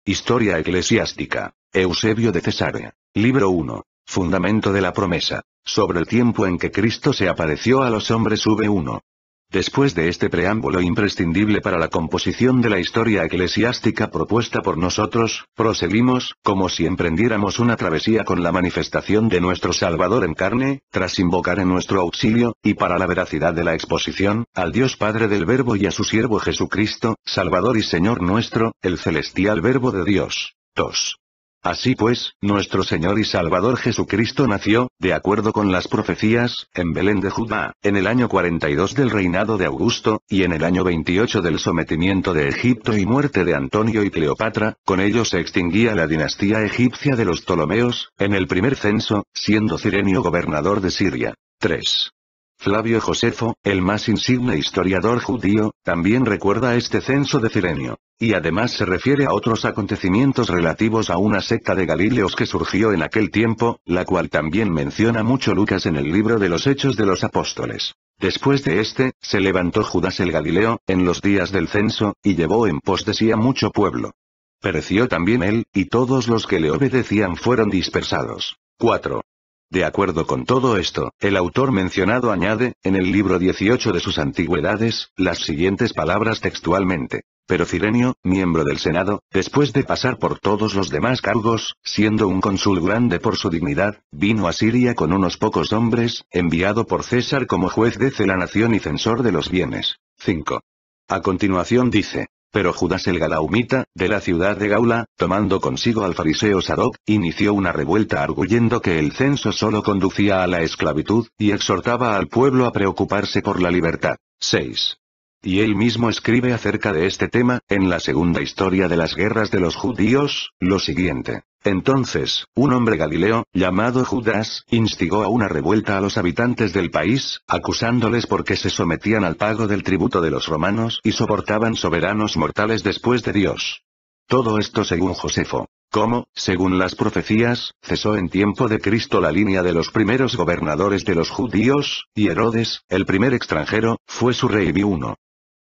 Historia eclesiástica. Eusebio de Cesarea. Libro 1. Fundamento de la promesa. Sobre el tiempo en que Cristo se apareció a los hombres v1. Después de este preámbulo imprescindible para la composición de la historia eclesiástica propuesta por nosotros, proseguimos, como si emprendiéramos una travesía con la manifestación de nuestro Salvador en carne, tras invocar en nuestro auxilio, y para la veracidad de la exposición, al Dios Padre del Verbo y a su siervo Jesucristo, Salvador y Señor nuestro, el celestial Verbo de Dios. 2. Así pues, nuestro Señor y Salvador Jesucristo nació, de acuerdo con las profecías, en Belén de Judá, en el año 42 del reinado de Augusto, y en el año 28 del sometimiento de Egipto y muerte de Antonio y Cleopatra. Con ello se extinguía la dinastía egipcia de los Ptolomeos, en el primer censo, siendo Cirenio gobernador de Siria. 3. Flavio Josefo, el más insigne historiador judío, también recuerda este censo de Cirenio. Y además se refiere a otros acontecimientos relativos a una secta de Galileos que surgió en aquel tiempo, la cual también menciona mucho Lucas en el libro de los Hechos de los Apóstoles. Después de este, se levantó Judas el Galileo, en los días del censo, y llevó en pos de sí a mucho pueblo. Pereció también él, y todos los que le obedecían fueron dispersados. 4. De acuerdo con todo esto, el autor mencionado añade, en el libro 18 de sus Antigüedades, las siguientes palabras textualmente. Pero Cirenio, miembro del Senado, después de pasar por todos los demás cargos, siendo un cónsul grande por su dignidad, vino a Siria con unos pocos hombres, enviado por César como juez de la nación y censor de los bienes. 5. A continuación dice. Pero Judas el Galaumita, de la ciudad de Gaula, tomando consigo al fariseo Sadoc, inició una revuelta arguyendo que el censo solo conducía a la esclavitud, y exhortaba al pueblo a preocuparse por la libertad. 6. Y él mismo escribe acerca de este tema, en la segunda historia de las guerras de los judíos, lo siguiente. Entonces, un hombre galileo, llamado Judas, instigó a una revuelta a los habitantes del país, acusándoles porque se sometían al pago del tributo de los romanos y soportaban soberanos mortales después de Dios. Todo esto según Josefo. Como, según las profecías, cesó en tiempo de Cristo la línea de los primeros gobernadores de los judíos, y Herodes, el primer extranjero, fue su rey v1.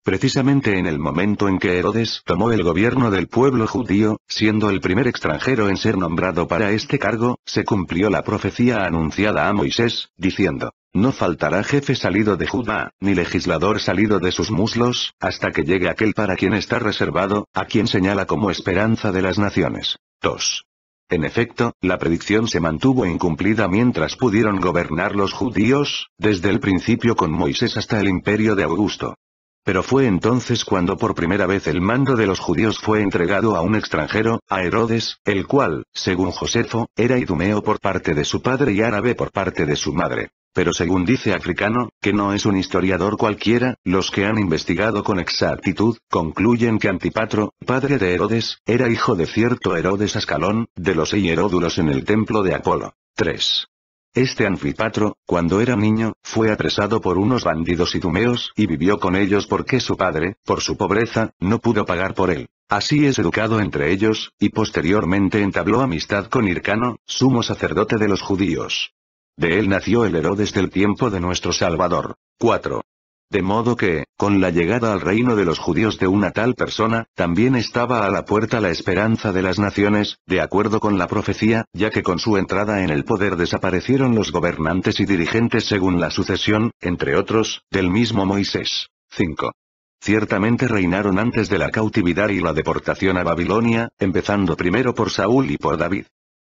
Precisamente en el momento en que Herodes tomó el gobierno del pueblo judío, siendo el primer extranjero en ser nombrado para este cargo, se cumplió la profecía anunciada a Moisés, diciendo, no faltará jefe salido de Judá, ni legislador salido de sus muslos, hasta que llegue aquel para quien está reservado, a quien señala como esperanza de las naciones. 2. En efecto, la predicción se mantuvo incumplida mientras pudieron gobernar los judíos, desde el principio con Moisés hasta el imperio de Augusto. Pero fue entonces cuando por primera vez el mando de los judíos fue entregado a un extranjero, a Herodes, el cual, según Josefo, era idumeo por parte de su padre y árabe por parte de su madre. Pero según dice Africano, que no es un historiador cualquiera, los que han investigado con exactitud, concluyen que Antipatro, padre de Herodes, era hijo de cierto Herodes Ascalón, de los hieródulos en el templo de Apolo. 3. Este Anfipatro, cuando era niño, fue apresado por unos bandidos idumeos y vivió con ellos porque su padre, por su pobreza, no pudo pagar por él. Así es educado entre ellos, y posteriormente entabló amistad con Hircano, sumo sacerdote de los judíos. De él nació el Herodes del tiempo de nuestro Salvador. 4. De modo que, con la llegada al reino de los judíos de una tal persona, también estaba a la puerta la esperanza de las naciones, de acuerdo con la profecía, ya que con su entrada en el poder desaparecieron los gobernantes y dirigentes según la sucesión, entre otros, del mismo Moisés. 5. Ciertamente reinaron antes de la cautividad y la deportación a Babilonia, empezando primero por Saúl y por David.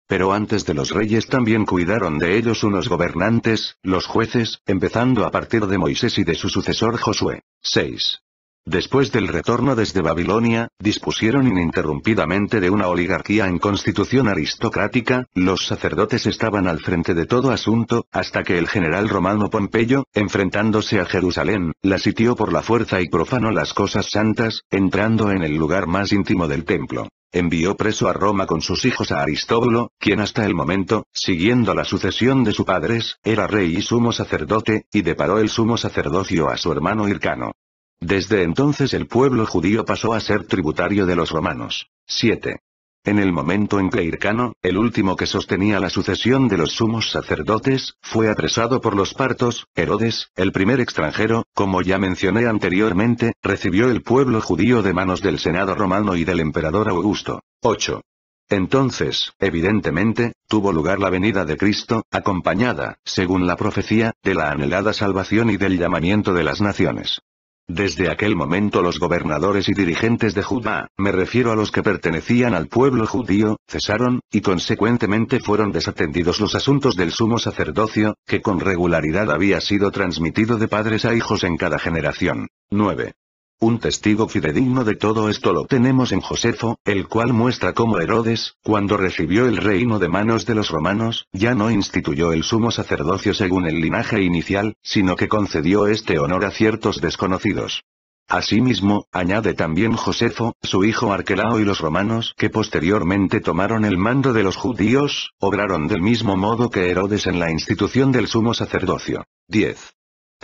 Pero antes de los reyes también cuidaron de ellos unos gobernantes, los jueces, empezando a partir de Moisés y de su sucesor Josué. 6. Después del retorno desde Babilonia, dispusieron ininterrumpidamente de una oligarquía en constitución aristocrática, los sacerdotes estaban al frente de todo asunto, hasta que el general romano Pompeyo, enfrentándose a Jerusalén, la sitió por la fuerza y profanó las cosas santas, entrando en el lugar más íntimo del templo. Envió preso a Roma con sus hijos a Aristóbulo, quien hasta el momento, siguiendo la sucesión de sus padres, era rey y sumo sacerdote, y deparó el sumo sacerdocio a su hermano Hircano. Desde entonces el pueblo judío pasó a ser tributario de los romanos. 7. En el momento en que Hircano, el último que sostenía la sucesión de los sumos sacerdotes, fue apresado por los partos, Herodes, el primer extranjero, como ya mencioné anteriormente, recibió el pueblo judío de manos del Senado romano y del emperador Augusto. 8. Entonces, evidentemente, tuvo lugar la venida de Cristo, acompañada, según la profecía, de la anhelada salvación y del llamamiento de las naciones. Desde aquel momento los gobernadores y dirigentes de Judá, me refiero a los que pertenecían al pueblo judío, cesaron, y consecuentemente fueron desatendidos los asuntos del sumo sacerdocio, que con regularidad había sido transmitido de padres a hijos en cada generación. 9. Un testigo fidedigno de todo esto lo tenemos en Josefo, el cual muestra cómo Herodes, cuando recibió el reino de manos de los romanos, ya no instituyó el sumo sacerdocio según el linaje inicial, sino que concedió este honor a ciertos desconocidos. Asimismo, añade también Josefo, su hijo Arquelao y los romanos que posteriormente tomaron el mando de los judíos, obraron del mismo modo que Herodes en la institución del sumo sacerdocio. 10.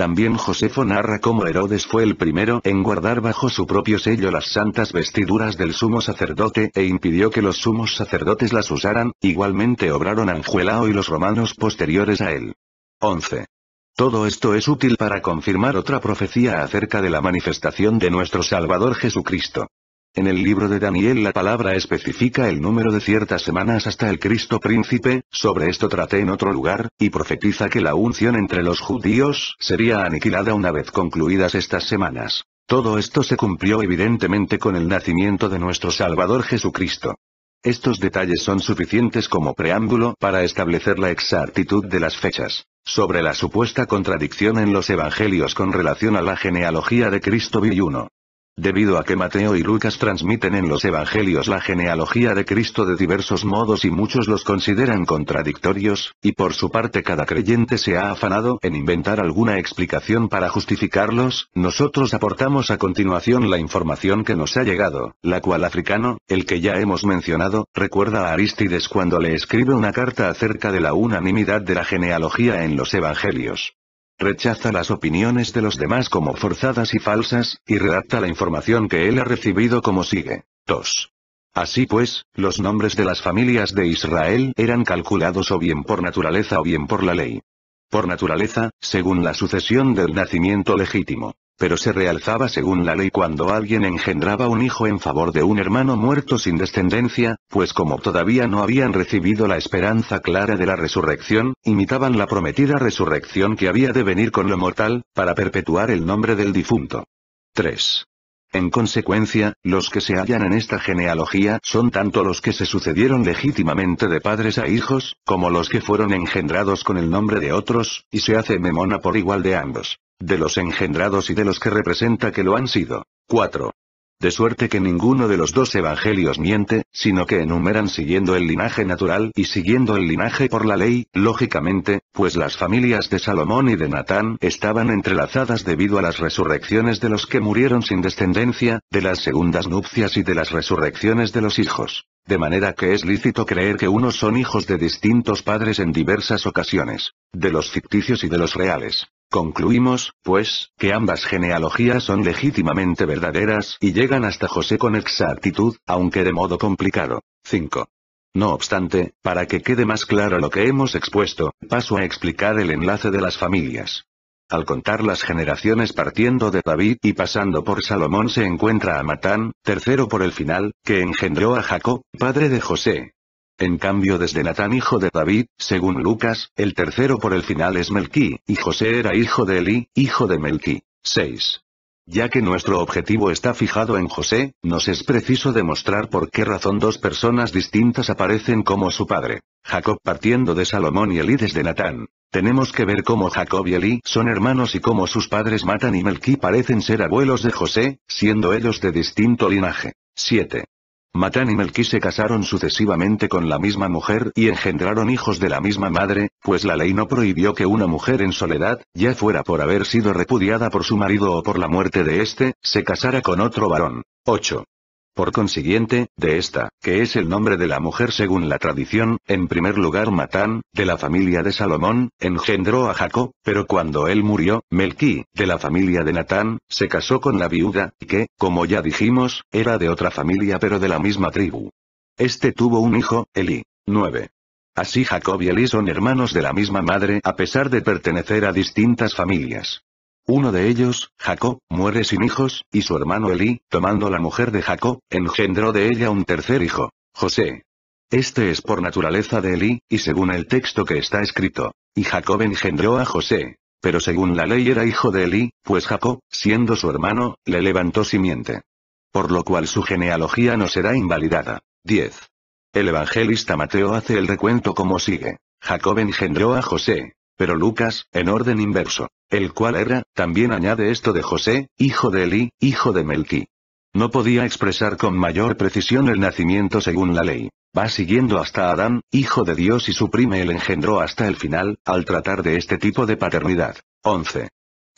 También Josefo narra cómo Herodes fue el primero en guardar bajo su propio sello las santas vestiduras del sumo sacerdote e impidió que los sumos sacerdotes las usaran, igualmente obraron Arquelao y los romanos posteriores a él. 11. Todo esto es útil para confirmar otra profecía acerca de la manifestación de nuestro Salvador Jesucristo. En el libro de Daniel la palabra especifica el número de ciertas semanas hasta el Cristo príncipe, sobre esto traté en otro lugar, y profetiza que la unción entre los judíos sería aniquilada una vez concluidas estas semanas. Todo esto se cumplió evidentemente con el nacimiento de nuestro Salvador Jesucristo. Estos detalles son suficientes como preámbulo para establecer la exactitud de las fechas. Sobre la supuesta contradicción en los evangelios con relación a la genealogía de Cristo vi 1. Debido a que Mateo y Lucas transmiten en los evangelios la genealogía de Cristo de diversos modos y muchos los consideran contradictorios, y por su parte cada creyente se ha afanado en inventar alguna explicación para justificarlos, nosotros aportamos a continuación la información que nos ha llegado, la cual Africano, el que ya hemos mencionado, recuerda a Arístides cuando le escribe una carta acerca de la unanimidad de la genealogía en los evangelios. Rechaza las opiniones de los demás como forzadas y falsas, y redacta la información que él ha recibido como sigue. 2. Así pues, los nombres de las familias de Israel eran calculados o bien por naturaleza o bien por la ley. Por naturaleza, según la sucesión del nacimiento legítimo. Pero se realzaba según la ley cuando alguien engendraba un hijo en favor de un hermano muerto sin descendencia, pues como todavía no habían recibido la esperanza clara de la resurrección, imitaban la prometida resurrección que había de venir con lo mortal, para perpetuar el nombre del difunto. 3. En consecuencia, los que se hallan en esta genealogía son tanto los que se sucedieron legítimamente de padres a hijos, como los que fueron engendrados con el nombre de otros, y se hace memona por igual de ambos. De los engendrados y de los que representa que lo han sido. 4. De suerte que ninguno de los dos evangelios miente, sino que enumeran siguiendo el linaje natural y siguiendo el linaje por la ley, lógicamente, pues las familias de Salomón y de Natán estaban entrelazadas debido a las resurrecciones de los que murieron sin descendencia, de las segundas nupcias y de las resurrecciones de los hijos. De manera que es lícito creer que unos son hijos de distintos padres en diversas ocasiones, de los ficticios y de los reales. Concluimos, pues, que ambas genealogías son legítimamente verdaderas y llegan hasta José con exactitud, aunque de modo complicado. 5. No obstante, para que quede más claro lo que hemos expuesto, paso a explicar el enlace de las familias. Al contar las generaciones partiendo de David y pasando por Salomón se encuentra a Matán, tercero por el final, que engendró a Jacob, padre de José. En cambio desde Natán hijo de David, según Lucas, el tercero por el final es Melquí, y José era hijo de Elí, hijo de Melquí. 6. Ya que nuestro objetivo está fijado en José, nos es preciso demostrar por qué razón dos personas distintas aparecen como su padre. Jacob partiendo de Salomón y Elí desde Natán. Tenemos que ver cómo Jacob y Elí son hermanos y cómo sus padres Matán y Melquí parecen ser abuelos de José, siendo ellos de distinto linaje. 7. Matán y Melquí se casaron sucesivamente con la misma mujer y engendraron hijos de la misma madre, pues la ley no prohibió que una mujer en soledad, ya fuera por haber sido repudiada por su marido o por la muerte de éste, se casara con otro varón. 8. Por consiguiente, de esta, que es el nombre de la mujer según la tradición, en primer lugar Matán, de la familia de Salomón, engendró a Jacob, pero cuando él murió, Melquí, de la familia de Natán, se casó con la viuda, que, como ya dijimos, era de otra familia pero de la misma tribu. Este tuvo un hijo, Elí. 9. Así Jacob y Elí son hermanos de la misma madre a pesar de pertenecer a distintas familias. Uno de ellos, Jacob, muere sin hijos, y su hermano Elí, tomando la mujer de Jacob, engendró de ella un tercer hijo, José. Este es por naturaleza de Elí, y según el texto que está escrito. Y Jacob engendró a José. Pero según la ley era hijo de Elí, pues Jacob, siendo su hermano, le levantó simiente. Por lo cual su genealogía no será invalidada. 10. El evangelista Mateo hace el recuento como sigue. Jacob engendró a José. Pero Lucas, en orden inverso, el cual era, también añade esto de José, hijo de Elí, hijo de Melquí. No podía expresar con mayor precisión el nacimiento según la ley. Va siguiendo hasta Adán, hijo de Dios, y suprime el engendró hasta el final, al tratar de este tipo de paternidad. 11.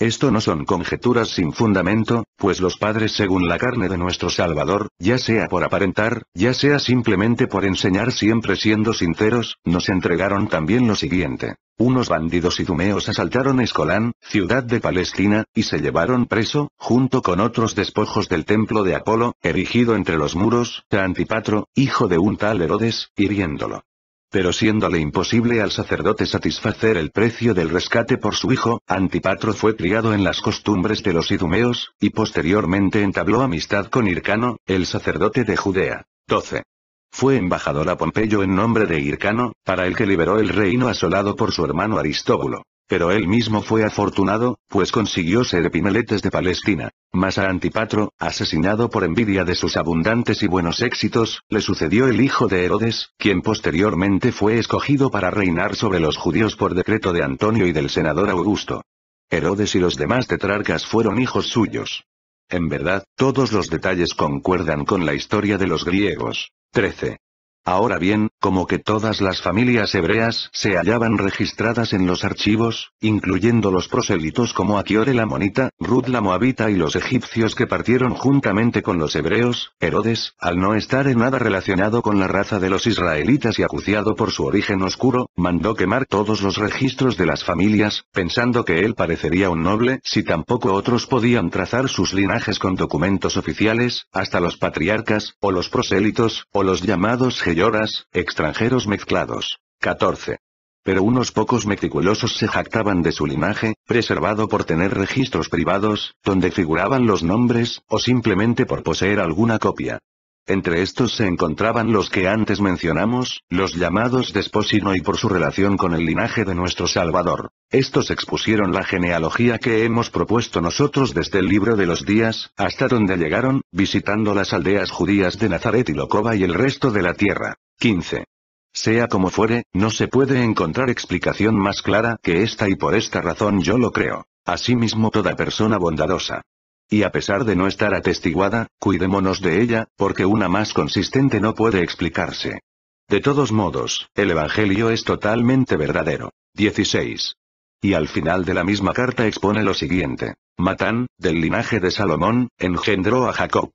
Esto no son conjeturas sin fundamento, pues los padres según la carne de nuestro Salvador, ya sea por aparentar, ya sea simplemente por enseñar siempre siendo sinceros, nos entregaron también lo siguiente. Unos bandidos idumeos asaltaron Escolán, ciudad de Palestina, y se llevaron preso, junto con otros despojos del templo de Apolo, erigido entre los muros, a Antipatro, hijo de un tal Herodes, hiriéndolo. Pero siéndole imposible al sacerdote satisfacer el precio del rescate por su hijo, Antipatro fue criado en las costumbres de los idumeos, y posteriormente entabló amistad con Hircano, el sacerdote de Judea. 12. Fue embajador a Pompeyo en nombre de Hircano, para el que liberó el reino asolado por su hermano Aristóbulo. Pero él mismo fue afortunado, pues consiguió ser epimeletes de Palestina. Mas a Antipatro, asesinado por envidia de sus abundantes y buenos éxitos, le sucedió el hijo de Herodes, quien posteriormente fue escogido para reinar sobre los judíos por decreto de Antonio y del senador Augusto. Herodes y los demás tetrarcas fueron hijos suyos. En verdad, todos los detalles concuerdan con la historia de los griegos. 13. Ahora bien, como que todas las familias hebreas se hallaban registradas en los archivos, incluyendo los prosélitos como Aquior el amonita, Ruth la moabita y los egipcios que partieron juntamente con los hebreos, Herodes, al no estar en nada relacionado con la raza de los israelitas y acuciado por su origen oscuro, mandó quemar todos los registros de las familias, pensando que él parecería un noble si tampoco otros podían trazar sus linajes con documentos oficiales, hasta los patriarcas, o los prosélitos, o los llamados Geyoras, extranjeros mezclados. 14. Pero unos pocos meticulosos se jactaban de su linaje, preservado por tener registros privados, donde figuraban los nombres, o simplemente por poseer alguna copia. Entre estos se encontraban los que antes mencionamos, los llamados Desposino, y por su relación con el linaje de nuestro Salvador. Estos expusieron la genealogía que hemos propuesto nosotros desde el libro de los días, hasta donde llegaron, visitando las aldeas judías de Nazaret y Locoba y el resto de la tierra. 15. Sea como fuere, no se puede encontrar explicación más clara que esta, y por esta razón yo lo creo. Asimismo toda persona bondadosa. Y a pesar de no estar atestiguada, cuidémonos de ella, porque una más consistente no puede explicarse. De todos modos, el Evangelio es totalmente verdadero. 16. Y al final de la misma carta expone lo siguiente. Matán, del linaje de Salomón, engendró a Jacob.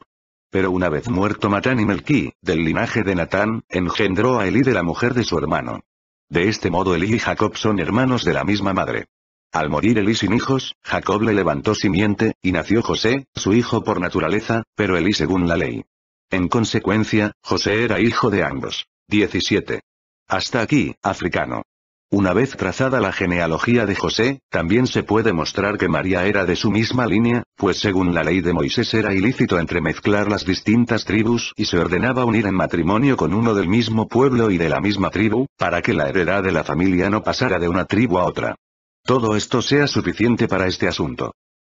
Pero una vez muerto Matán y Melquí, del linaje de Natán, engendró a Elí de la mujer de su hermano. De este modo Elí y Jacob son hermanos de la misma madre. Al morir Elí sin hijos, Jacob le levantó simiente, y nació José, su hijo por naturaleza, pero Elí según la ley. En consecuencia, José era hijo de ambos. 17. Hasta aquí, africano. Una vez trazada la genealogía de José, también se puede mostrar que María era de su misma línea, pues según la ley de Moisés era ilícito entremezclar las distintas tribus y se ordenaba unir en matrimonio con uno del mismo pueblo y de la misma tribu, para que la heredad de la familia no pasara de una tribu a otra. Todo esto sea suficiente para este asunto.